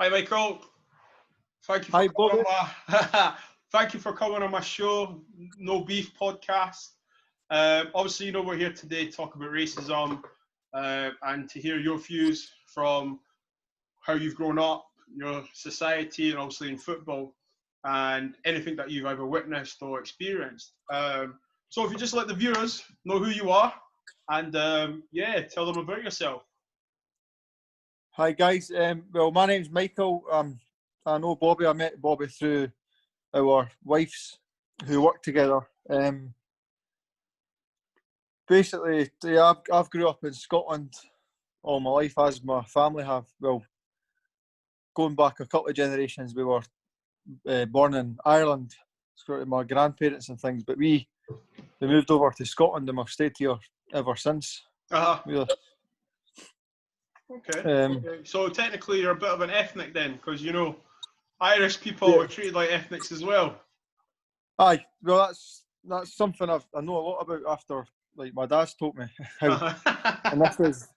Hi, Michael. Thank you for Hi, coming Bobby. on my thank you for coming on my show, No Beef podcast. Obviously, we're here today to talk about racism and to hear your views from how you've grown up, your society, and obviously in football, and anything that you've ever witnessed or experienced. So, if you just let the viewers know who you are, and tell them about yourself. Hi, guys. Well, my name's Michael. I know Bobby. I met Bobby through our wives who work together. Basically, yeah, I've grew up in Scotland all my life, as my family have. Well, going back a couple of generations, we were born in Ireland, sort of my grandparents and things, but we moved over to Scotland and we've stayed here ever since. Okay. Okay. So technically, you're a bit of an ethnic then, because Irish people are treated like ethnics as well. Aye, well, that's something I know a lot about after, like, my dad's taught me how, and this is,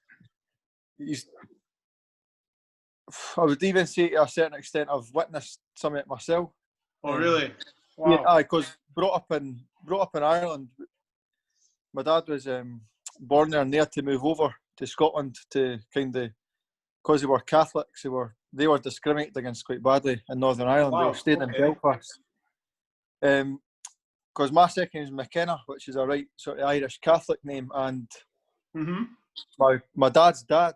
I would even say to a certain extent I've witnessed some of it myself. Oh, really? Wow. Yeah, aye, because brought up in Ireland. My dad was born there and there to move over to Scotland to kind of, because they were Catholics, they were discriminated against quite badly in Northern Ireland. Wow. They stayed in Belfast. Because my second name is McKenna, which is a right sort of Irish Catholic name, and my dad's dad.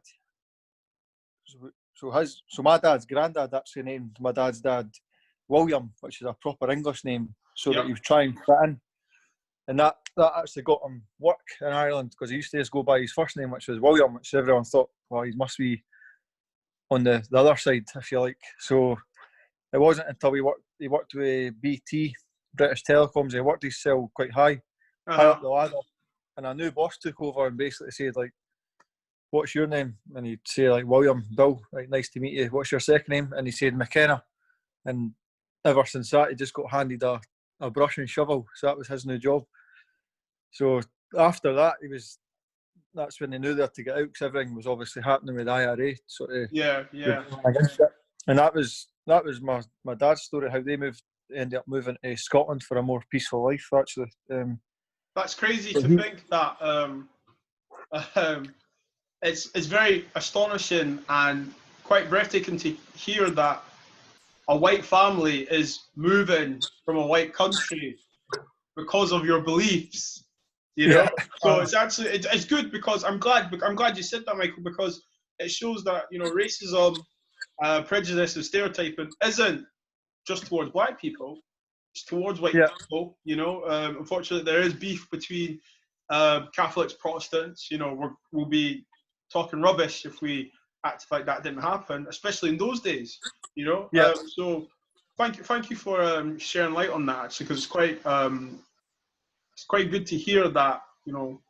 So my dad's granddad actually named my dad's dad William, which is a proper English name, so that he was trying to fit in. And that actually got him work in Ireland, because he used to just go by his first name, which was William, which everyone thought, well, he must be on the other side, if you like. So it wasn't until he worked with BT, British Telecoms, he worked himself quite high up the ladder. And a new boss took over and basically said, like, what's your name? And he'd say, like, William, Bill, like, nice to meet you. What's your second name? And he said McKenna. And ever since that, he just got handed a brush and shovel. So that was his new job. So after that, that's when they knew they had to get out, because everything was obviously happening with IRA. Sort of. Yeah. And that was my dad's story, how they ended up moving to Scotland for a more peaceful life, actually. That's crazy to think that it's very astonishing and quite breathtaking to hear that a white family is moving from a white country because of your beliefs. Yeah. So it's actually it's good, because I'm glad you said that, Michael, because it shows that racism, prejudice, and stereotyping isn't just towards black people; it's towards white people. Unfortunately, there is beef between Catholics, Protestants. We'll be talking rubbish if we act like that didn't happen, especially in those days. So thank you for sharing light on that, actually, because it's quite good to hear that you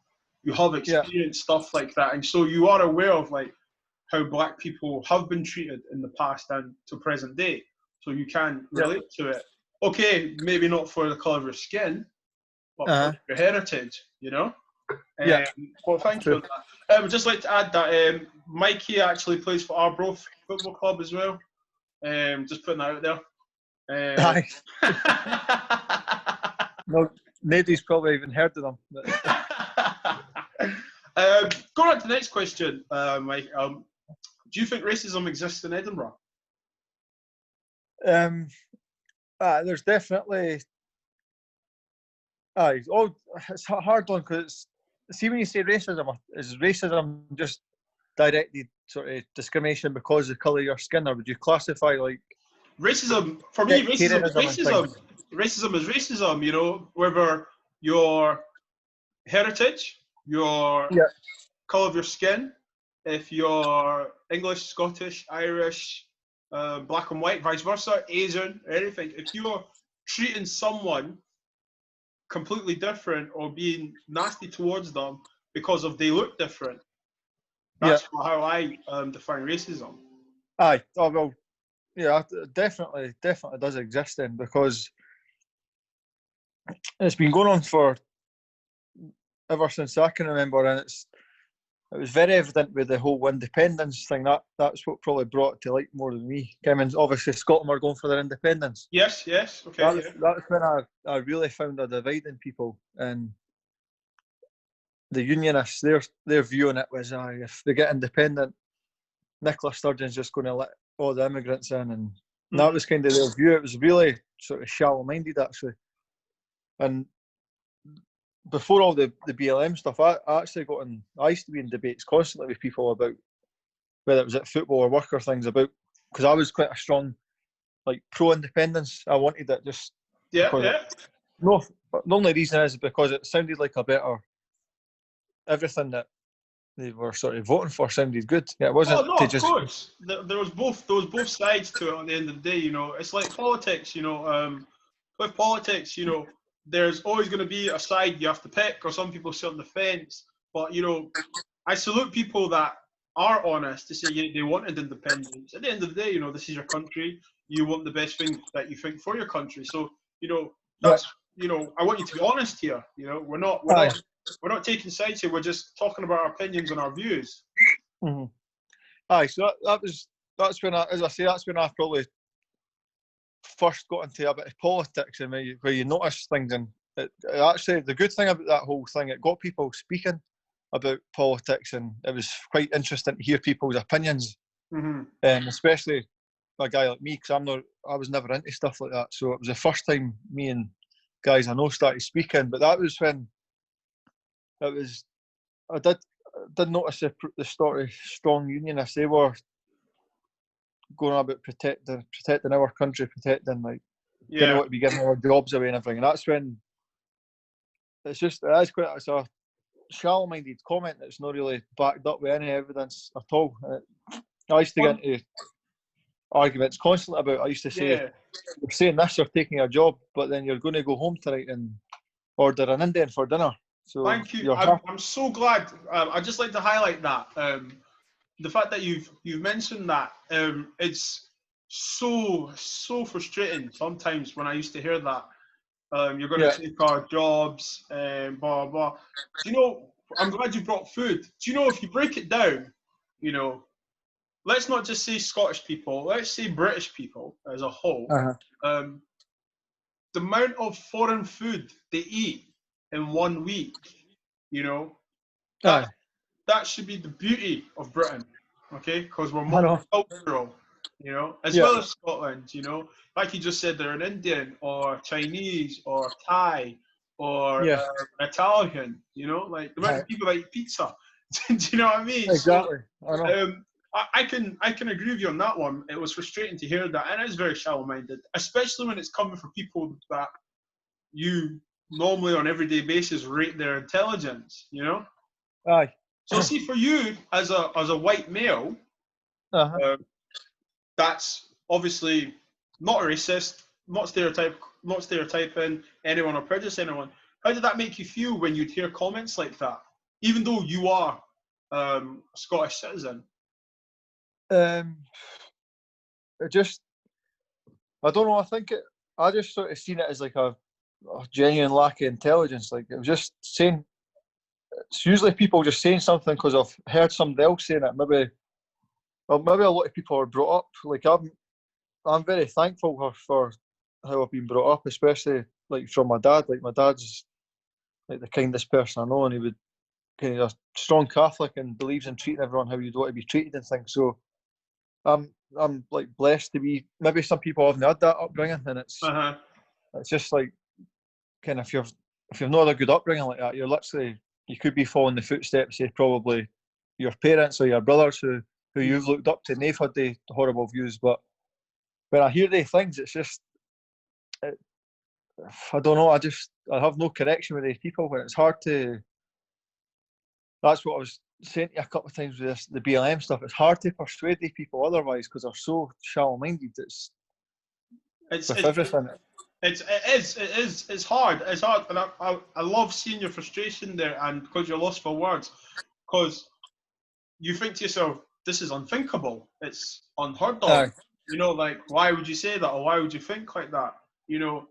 have experienced stuff like that, and so you are aware of like how black people have been treated in the past and to present day, so you can relate to it. Okay, maybe not for the colour of your skin, but for your heritage, Well, thank you for that. I would just like to add that Mikey actually plays for Arbroath Football Club as well. Just putting that out there. No, nobody's probably even heard of them. Going on to the next question, Mike. Do you think racism exists in Edinburgh? There's definitely. It's a hard one, because see, when you say racism, is racism just directed sort of discrimination because of the colour of your skin, or would you classify like racism? For me, racism is racism. Racism is racism. Whether your heritage, your colour of your skin, if you're English, Scottish, Irish, black and white, vice versa, Asian, anything. If you're treating someone completely different or being nasty towards them because of they look different, that's how I define racism. Aye. Oh, well, yeah, definitely does exist then, because it's been going on for ever since I can remember, and it was very evident with the whole independence thing. That's what probably brought it to light more than me. I mean, obviously Scotland were going for their independence. Yes, okay, yeah. That's when I really found a divide in people, and the Unionists, their view on it was, if they get independent, Nicola Sturgeon's just going to let all the immigrants in, and that was kind of their view. It was really sort of shallow-minded, actually. And before all the BLM stuff, I actually I used to be in debates constantly with people about whether it was at football or work or things, about, because I was quite a strong, like, pro-independence. I wanted it just because no, the only reason is because it sounded like a better, everything that they were sort of voting for sounded good. Yeah, it wasn't. Oh no, of course. There was both sides to it. At the end of the day, it's like politics. With politics, there's always going to be a side you have to pick, or some people sit on the fence. But I salute people that are honest to say they wanted independence. At the end of the day, this is your country. You want the best thing that you think for your country. So that's I want you to be honest here. We're not taking sides here. We're just talking about our opinions and our views. Mm-hmm. Aye, so that's when that's when I probably first got into a bit of politics, and where you notice things. And actually, the good thing about that whole thing, it got people speaking about politics, and it was quite interesting to hear people's opinions, and especially a guy like me, because I was never into stuff like that. So it was the first time me and guys I know started speaking. But that was when it was. I did notice the sort of strong unionists. They were going on about protecting our country, protecting, like, didn't want to be giving our jobs away and everything. And that's when it's a shallow-minded comment that's not really backed up with any evidence at all. I used to get into arguments constantly about. I used to say, "You're saying this, you're taking a job, but then you're going to go home tonight and order an Indian for dinner." So thank you. I'm so glad. I'd just like to highlight that. The fact that you've mentioned that, it's so frustrating sometimes when I used to hear that. You're going to take our jobs, and blah blah. Do you know? I'm glad you brought food. Do you know, if you break it down, let's not just say Scottish people. Let's say British people as a whole. The amount of foreign food they eat in 1 week, that should be the beauty of Britain, okay? Because we're multicultural, as well as Scotland, like you just said, they're an Indian or Chinese or Thai or Italian, like the amount of people that eat pizza. Do you know what I mean? Exactly. So, I can agree with you on that one. It was frustrating to hear that, and it is very shallow-minded, especially when it's coming from people that you normally on everyday basis rate their intelligence. Aye. So see, for you as a white male, that's obviously not racist, not stereotyping anyone or prejudice anyone. How did that make you feel when you'd hear comments like that, even though you are a Scottish citizen? I don't know. I just sort of seen it as like a genuine lack of intelligence. Like, it was just saying. It's usually people just saying something because I've heard somebody else saying it. Maybe a lot of people are brought up. Like, I'm very thankful for how I've been brought up, especially like from my dad. Like, my dad's like the kindest person I know, and he would kind of a strong Catholic and believes in treating everyone how you'd want to be treated and things. So I'm like blessed to be. Maybe some people haven't had that upbringing, and it's just like, kind of, if you've not had a good upbringing like that, you could be following the footsteps of probably your parents or your brothers who you've looked up to, and they've had the horrible views. But when I hear these things, it's just, I don't know. I have no connection with these people, and it's hard to. That's what I was saying to you a couple of times with the BLM stuff. It's hard to persuade these people otherwise, because they're so shallow-minded. It's everything. It's hard. It's hard, and I love seeing your frustration there, and because you're lost for words, because you think to yourself, this is unthinkable. It's unheard of. Like, why would you say that, or why would you think like that?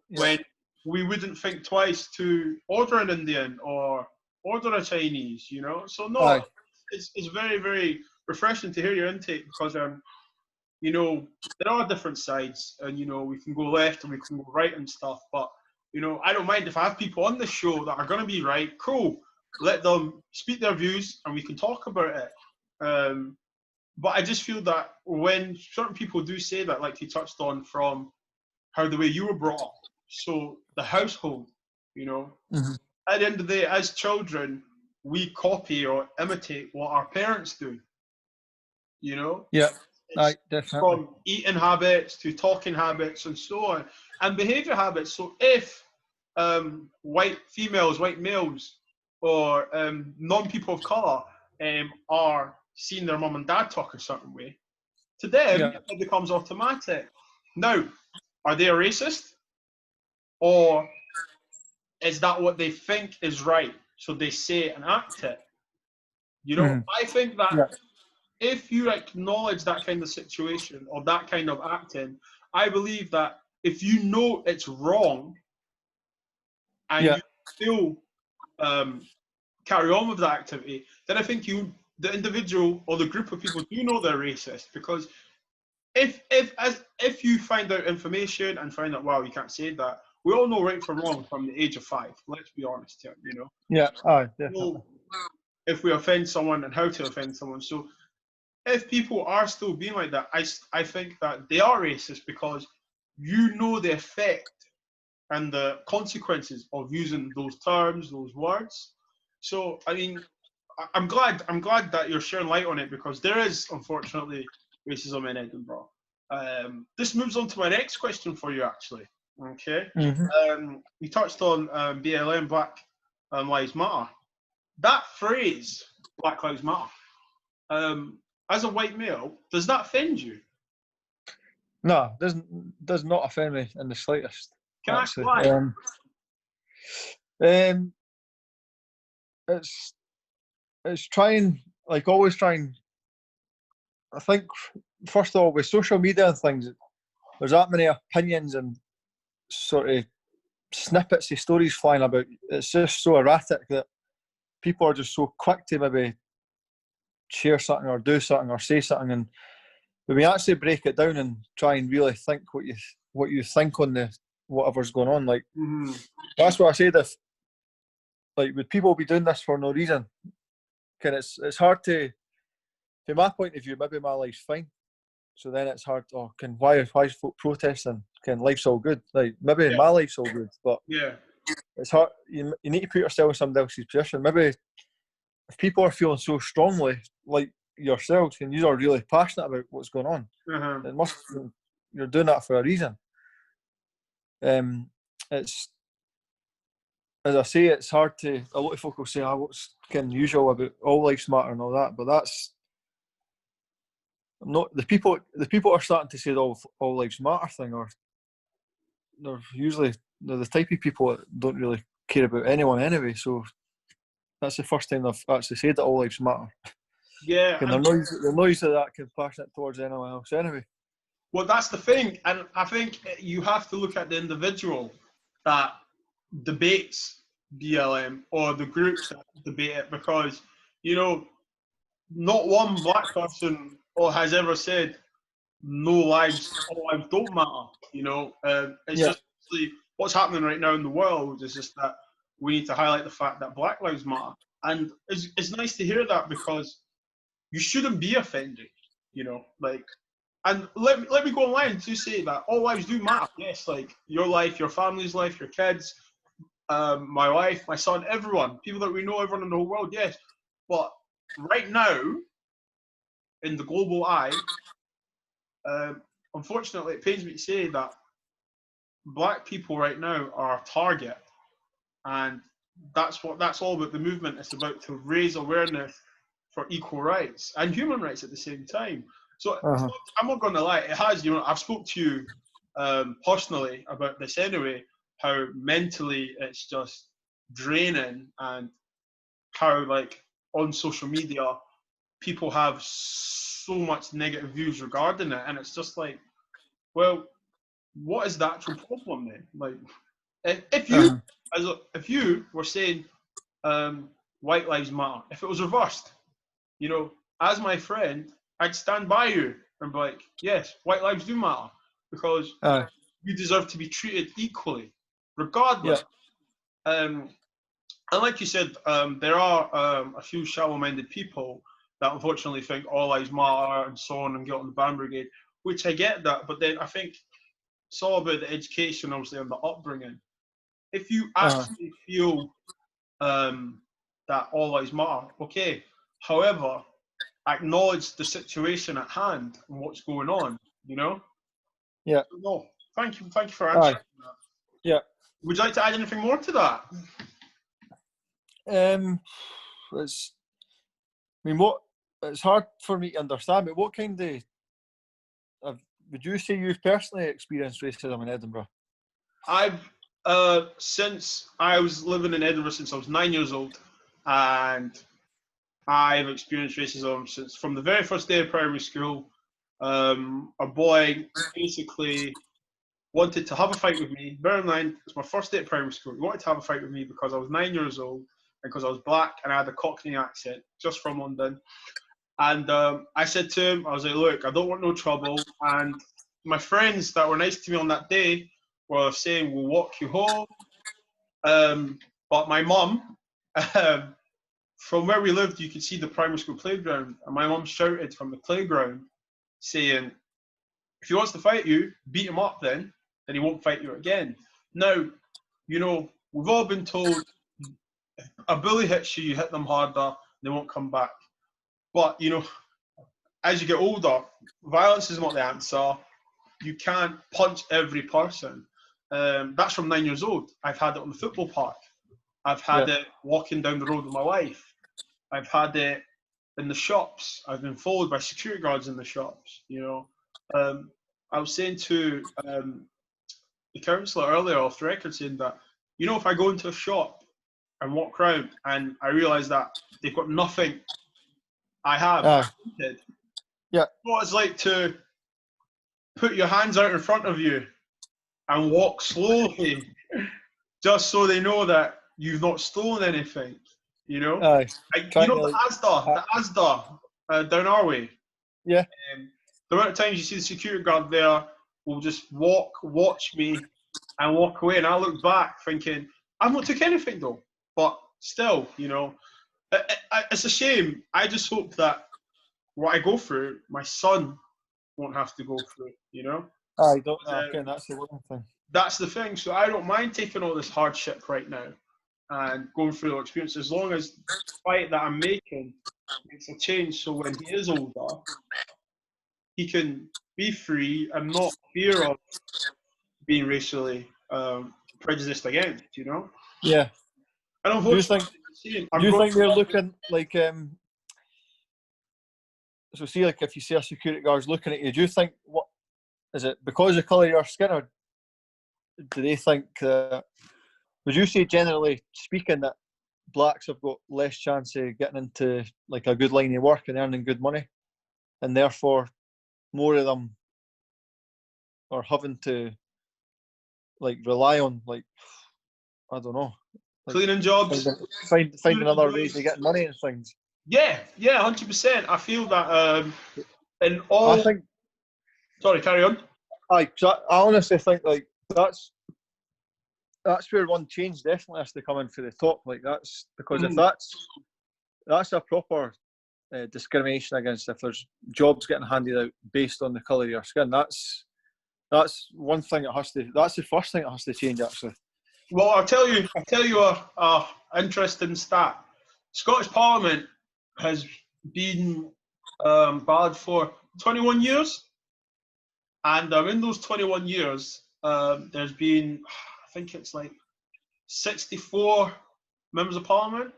When we wouldn't think twice to order an Indian or order a Chinese. So no, it's very, very refreshing to hear your intake because you know, there are different sides, and you know, we can go left and we can go right and stuff. But you know, I don't mind if I have people on the show that are going to be right. Cool, let them speak their views, and we can talk about it. But I just feel that when certain people do say that, like you touched on, from how the way you were brought up, so the household, you know, at the end of the day, as children, we copy or imitate what our parents do. You know, Yeah, it's definitely. from eating habits to talking habits and so on, and behavior habits. So if white females, white males, or non-people of color are seeing their mum and dad talk a certain way, to them it becomes automatic. Now, are they a racist, or is that what they think is right? So they say it and act it. You know, I think that if you acknowledge that kind of situation or that kind of acting, I believe that if you know it's wrong and you still carry on with that activity, then I think the individual or the group of people do know they're racist. Because if you find out information and find out, wow, you can't say that, we all know right from wrong from the age of 5. Let's be honest here, you know. Yeah, definitely. If we offend someone and how to offend someone. So if people are still being like that, I think that they are racist because you know the effect and the consequences of using those terms, those words. So I mean, I'm glad that you're sharing light on it because there is unfortunately racism in Edinburgh. This moves on to my next question for you, actually. Okay, you touched on BLM, Black Lives Matter. That phrase, Black Lives Matter. As a white male, does that offend you? No, does not offend me in the slightest. Can I ask why? It's trying, like always trying. I think first of all, with social media and things, there's that many opinions and sort of snippets of stories flying about. It's just so erratic that people are just so quick to maybe share something or do something or say something, and when we actually break it down and try and really think what you think on the whatever's going on, like that's what I said. If like would people be doing this for no reason? It's hard to, from my point of view, maybe my life's fine. So then it's hard. Oh, why is folk protesting? Life's all good. Like maybe my life's all good, but it's hard. You need to put yourself in somebody else's position. Maybe if people are feeling so strongly, like yourselves, and you are really passionate about what's going on, it must you're doing that for a reason. It's, as I say, it's hard to. A lot of folk will say, what's kind of usual about all lives matter and all that," but that's not the people. The people are starting to say the all lives matter thing, or they're the type of people that don't really care about anyone anyway. So that's the first time they've actually said that all lives matter. Yeah, and they're noisy that compassionate towards anyone else anyway. Well, that's the thing, and I think you have to look at the individual that debates BLM or the groups that debate it, because you know, not one black person has ever said no lives, all lives don't matter. You know, it's just what's happening right now in the world is just that we need to highlight the fact that Black Lives Matter, and it's nice to hear that because you shouldn't be offended. You know, like. And let me go online to say that all lives do matter. Yes, like your life, your family's life, your kids, my wife, my son, everyone, people that we know, everyone in the whole world, yes. But right now, in the global eye, unfortunately, it pains me to say that black people right now are a target. And that's all about the movement. It's about to raise awareness for equal rights and human rights at the same time. So I'm not going to lie, it has, you know, I've spoke to you personally about this anyway, how mentally it's just draining and how like on social media people have so much negative views regarding it, and it's just like, well, what is the actual problem then? Like if you were saying white lives matter, if it was reversed, you know, as my friend, I'd stand by you and be like, yes, white lives do matter because Aye. you deserve to be treated equally, Yeah. regardless. And like you said, there are a few shallow-minded people that unfortunately think all lives matter and so on and get on the band brigade, which I get that, but then I think it's all about the education, obviously, and the upbringing. If you actually feel that all lives matter, okay. However, acknowledge the situation at hand and what's going on. You know. Yeah. So, no, thank you for answering Aye. that. Yeah. Would you like to add anything more to that? It's. I mean, what? It's hard for me to understand. But what kind of would you say you've personally experienced racism in Edinburgh? I've since I was living in Edinburgh since I was 9 years old, and I've experienced racism since from the very first day of primary school. A boy basically wanted to have a fight with me. Bear in mind, it's my first day at primary school. He wanted to have a fight with me because I was 9 years old and because I was black and I had a Cockney accent, just from London. And I said to him, I was like, look, I don't want no trouble. And my friends that were nice to me on that day were saying, we'll walk you home. But my mum, from where we lived, you could see the primary school playground. And my mum shouted from the playground saying, if he wants to fight you, beat him up then he won't fight you again. Now, you know, we've all been told a bully hits you, you hit them harder, they won't come back. But, you know, as you get older, violence is not the answer. You can't punch every person. That's from 9 years old. I've had it on the football park. I've had it walking down the road with my wife. I've had it in the shops. I've been followed by security guards in the shops, you know. I was saying to the councillor earlier off the record saying that, you know, if I go into a shop and walk around and I realise that they've got nothing I have, Yeah. what it's like to put your hands out in front of you and walk slowly just so they know that you've not stolen anything, you know? Aye. You know the Asda down our way? Yeah. The amount of times you see the security guard there will just watch me and walk away, and I look back thinking, I've not took anything though. But still, you know, it's a shame. I just hope that what I go through, my son won't have to go through, you know? I don't know. Okay, that's the one thing. That's the thing. So I don't mind taking all this hardship right now and going through the experience as long as the fight that I'm making makes a change. So when he is older, he can be free and not fear of being racially prejudiced against, you know? Yeah. And Do you think they're looking like so see, like if you see a security guard's looking at you, do you think what is it because of colour of your skin, or do they think would you say generally speaking that blacks have got less chance of getting into like a good line of work and earning good money, and therefore more of them are having to like rely on like I don't know, like cleaning jobs, finding other ways of getting money and things. Yeah, 100%. I feel that in all. I think. Sorry, carry on. I honestly think like that's where one change definitely has to come in for the top. Like that's because if that's a proper discrimination against, if there's jobs getting handed out based on the colour of your skin, that's one thing that has to. That's the first thing that has to change actually. Well, I'll tell you a interesting stat. Scottish Parliament has been valid for 21 years, and in those 21 years, there's been, I think it's like 64 members of Parliament,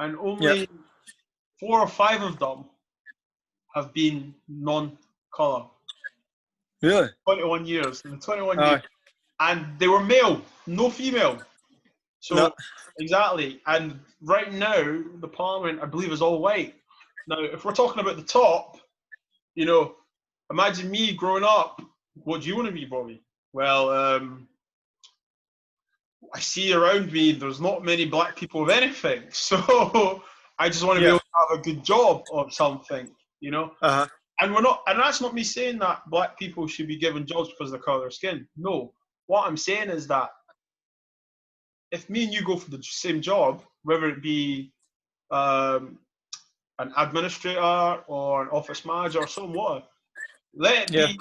and only 4 or 5 of them have been non-colour. Really? 21 years. In the 21 years. And they were male, no female. So, exactly. And right now, the Parliament, I believe, is all white. Now, if we're talking about the top, you know, imagine me growing up. What do you want to be, Bobby? Well, I see around me, there's not many black people of anything. So, I just want to be able have a good job or something, you know. Uh-huh. And we're not, and that's not me saying that black people should be given jobs because of the colour of their skin. No, what I'm saying is that if me and you go for the same job, whether it be an administrator or an office manager or somewhat, let it Yeah. be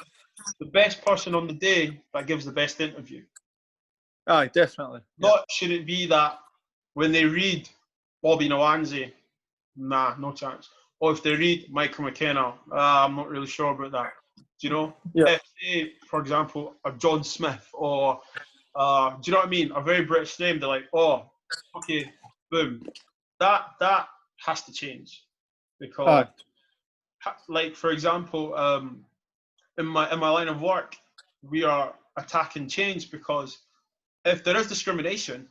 the best person on the day that gives the best interview. Aye, definitely. Not should it be that when they read Bobby Nwanze, nah, no chance. Or if they read Michael McKenna, I'm not really sure about that. Do you know? Yeah. If they, for example, a John Smith or, do you know what I mean? A very British name, they're like, oh, okay, boom. That has to change because, like, for example, in my line of work, we are attacking change because if there is discrimination,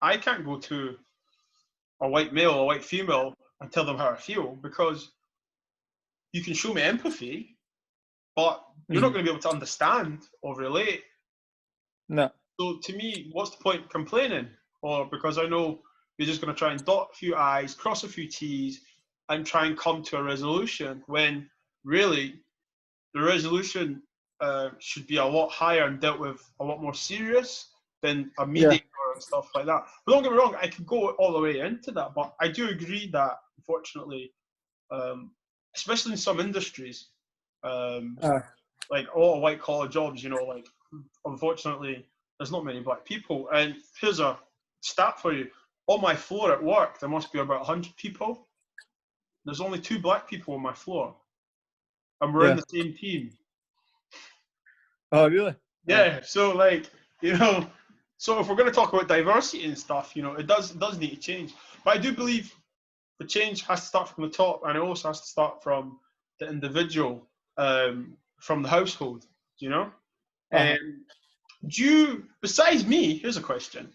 I can't go to a white male or a white female and tell them how I feel because you can show me empathy, but you're not going to be able to understand or relate. No. So to me, what's the point complaining? Or because I know you're just going to try and dot a few I's, cross a few T's, and try and come to a resolution when really the resolution should be a lot higher and dealt with a lot more serious than a mediator and stuff like that. But don't get me wrong, I could go all the way into that, but I do agree that unfortunately, especially in some industries, like a lot of white collar jobs, you know, like unfortunately there's not many black people. And here's a stat for you: on my floor at work, there must be about 100 people. There's only 2 black people on my floor, and we're in the same team. Oh, really? Yeah. So, like, you know, so if we're going to talk about diversity and stuff, you know, it does need to change. But I do believe the change has to start from the top, and it also has to start from the individual, from the household. You know, do you, besides me? Here's a question,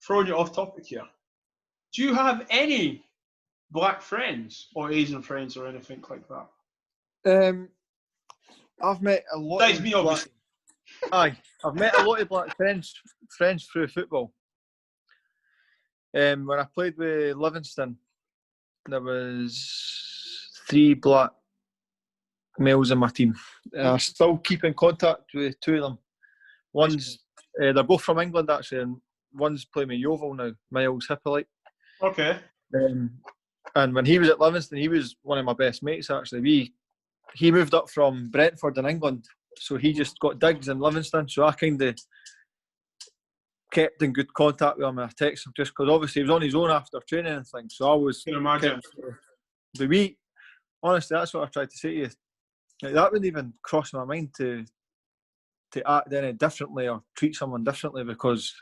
throwing you off topic here. Do you have any black friends or Asian friends or anything like that? I've met a lot. Besides me, obviously. Aye, I've met a lot of black friends through football. When I played with Livingston, there was 3 black males in my team. I still keep in contact with 2 of them. One's they're both from England actually, and one's playing with Yeovil now, Miles Hippolyte. Okay. And when he was at Livingston, he was one of my best mates actually. He moved up from Brentford in England, so he just got digs in Livingston. So I kind of kept in good contact with him, and I texted him just because obviously he was on his own after training and things. So I was. Can imagine. But honestly, that's what I tried to say to you. Like, that wouldn't even cross my mind to act any differently or treat someone differently because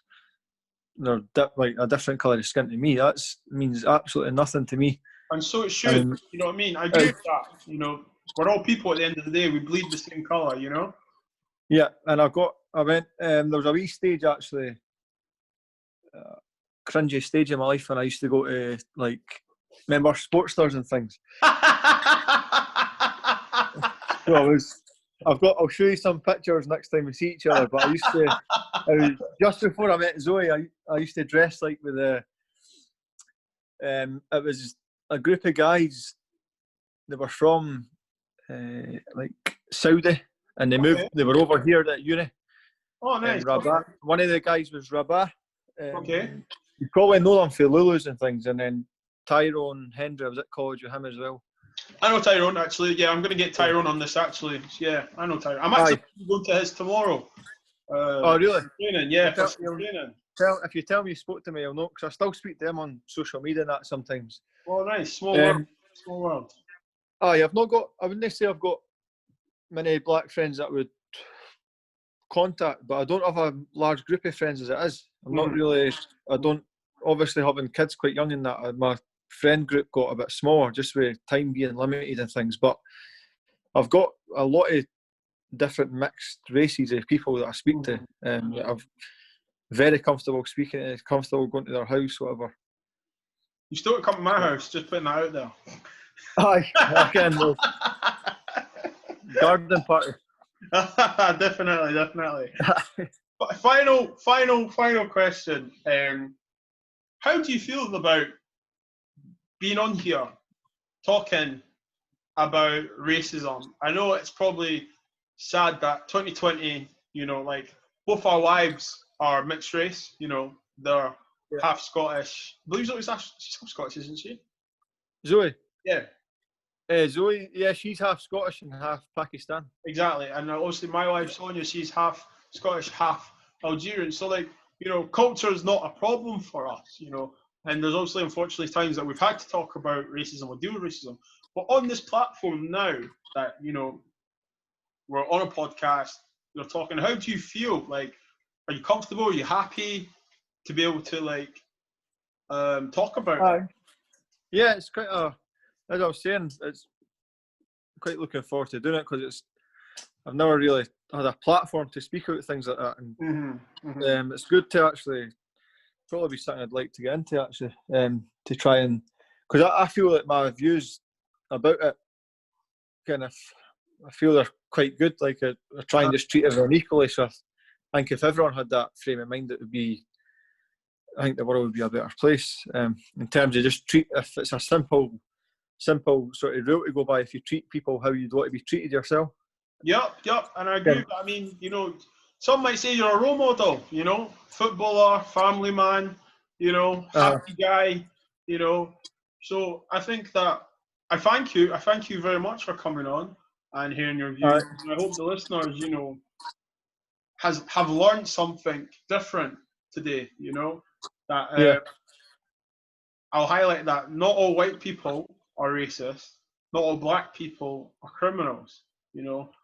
they're like a different colour of skin to me. That means absolutely nothing to me. And so it should. You know what I mean? I agree with that. You know, we're all people at the end of the day. We bleed the same colour, you know? Yeah, and I went, there was a wee stage actually, cringy stage in my life when I used to go to, like, remember sports stores and things. So I'll show you some pictures next time we see each other, but just before I met Zoe, I used to dress like with it was a group of guys. They were from like Saudi, and they moved. They were over here at uni. Oh, nice. Rabat. One of the guys was Rabat. Okay. You probably know them for Lulu's and things, and then Tyrone Hendry. I was at college with him as well. I know Tyrone actually. Yeah, I'm going to get Tyrone on this actually. Yeah, I know Tyrone. I'm actually going to his tomorrow. Oh, really? Training, yeah, for training. If you tell me you spoke to me, I'll know, because I still speak to him on social media and that sometimes. Oh, nice. Small world. Small world. I wouldn't say I've got many black friends that would contact, but I don't have a large group of friends as it is. I'm not really, obviously having kids quite young in that, my friend group got a bit smaller just with time being limited and things, but I've got a lot of different mixed races of people that I speak to, and I'm very comfortable speaking to, comfortable going to their house, whatever. You still got to come to my house, just putting that out there. Aye, I can. Garden party. Definitely. But final question. How do you feel about being on here talking about racism. I know it's probably sad that 2020, like both our wives are mixed race. They're half Scottish. I believe she's half Scottish, isn't she? Zoe. Yeah. Zoe, yeah, she's half Scottish and half Pakistan. Exactly, and obviously my wife Sonia, she's half Scottish, half Algerian. So culture is not a problem for us, And there's obviously, unfortunately, times that we've had to talk about racism or deal with racism. But on this platform now that we're on a podcast, we're talking. How do you feel? Like, are you comfortable? Are you happy to be able to talk about it? Yeah, it's quite as I was saying, it's quite looking forward to doing it because I've never really had a platform to speak about things like that, and it's good to actually probably be something I'd like to get into actually, to try and because I feel like my views about it kind of I feel they're quite good. Like I try and just treat everyone equally. So I think if everyone had that frame of mind, I think the world would be a better place. In terms of just if it's a simple sort of rule to go by, if you treat people how you'd want to be treated yourself. Yep, and I agree. I mean, some might say you're a role model, footballer, family man, happy guy, So I think that I thank you very much for coming on and hearing your views. And I hope the listeners, have learned something different today, that I'll highlight that not all white people are racist, not all black people are criminals,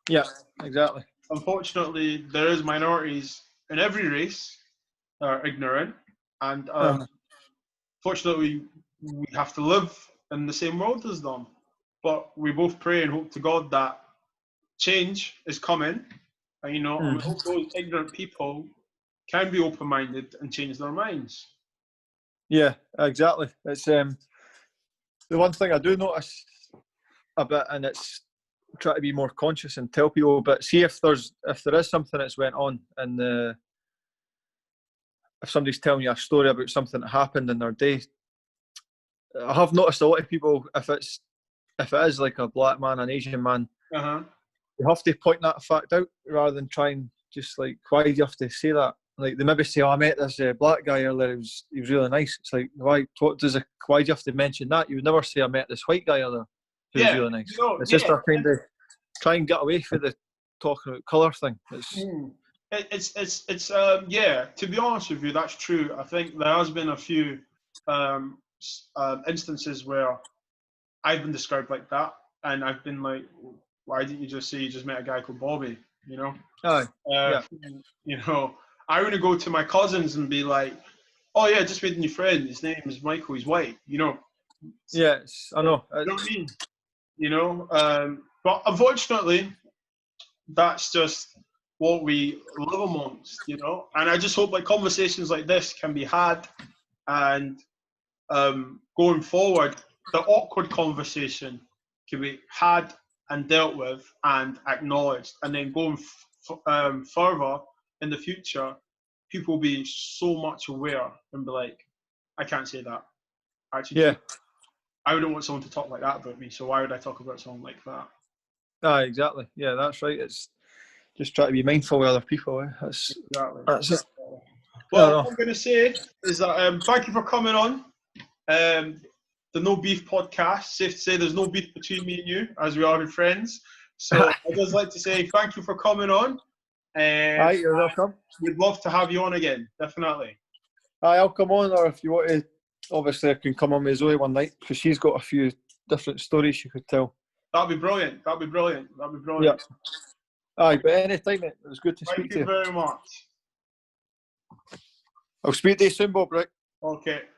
Yeah, exactly. Unfortunately, there is minorities in every race that are ignorant, and fortunately, we have to live in the same world as them. But we both pray and hope to God that change is coming, and and we hope those ignorant people can be open-minded and change their minds. Yeah, exactly. It's the one thing I do notice a bit, and it's try to be more conscious and tell people. But see if there is something that's went on, and if somebody's telling you a story about something that happened in their day, I have noticed a lot of people, if it is like a black man, an Asian man, you have to point that fact out rather than try and just like, why do you have to say that? Like they maybe say, "Oh, I met this black guy earlier. He was really nice." It's like, why do you have to mention that? You would never say, "I met this white guy earlier who was really nice." It's just a kind of try and get away from the talking about colour thing. It's to be honest with you, that's true. I think there has been a few instances where I've been described like that, and I've been like, why didn't you just say you just met a guy called Bobby? I wouldn't go to my cousins and be like, oh yeah, just made a new friend, his name is Michael, he's white, Yes, I know. You know what I mean? But unfortunately, that's just what we live amongst, And I just hope conversations like this can be had, and going forward, the awkward conversation can be had and dealt with and acknowledged, and then going further in the future, people will be so much aware and be like, I can't say that. Actually, I wouldn't want someone to talk like that about me, so why would I talk about someone like that? Exactly. Yeah, that's right. It's just try to be mindful of other people. That's it. Well, what I'm going to say is that thank you for coming on. The No Beef podcast. Safe to say there's no beef between me and you, as we are good friends. So I'd just like to say thank you for coming on. You're welcome. We'd love to have you on again, definitely. I'll come on, or if you want to, obviously I can come on with Zoe one night because she's got a few different stories she could tell. That'd be brilliant. Yeah. But anytime, mate. It was good to speak to you. Thank you very much. I'll speak to you soon, Bob, right? Okay.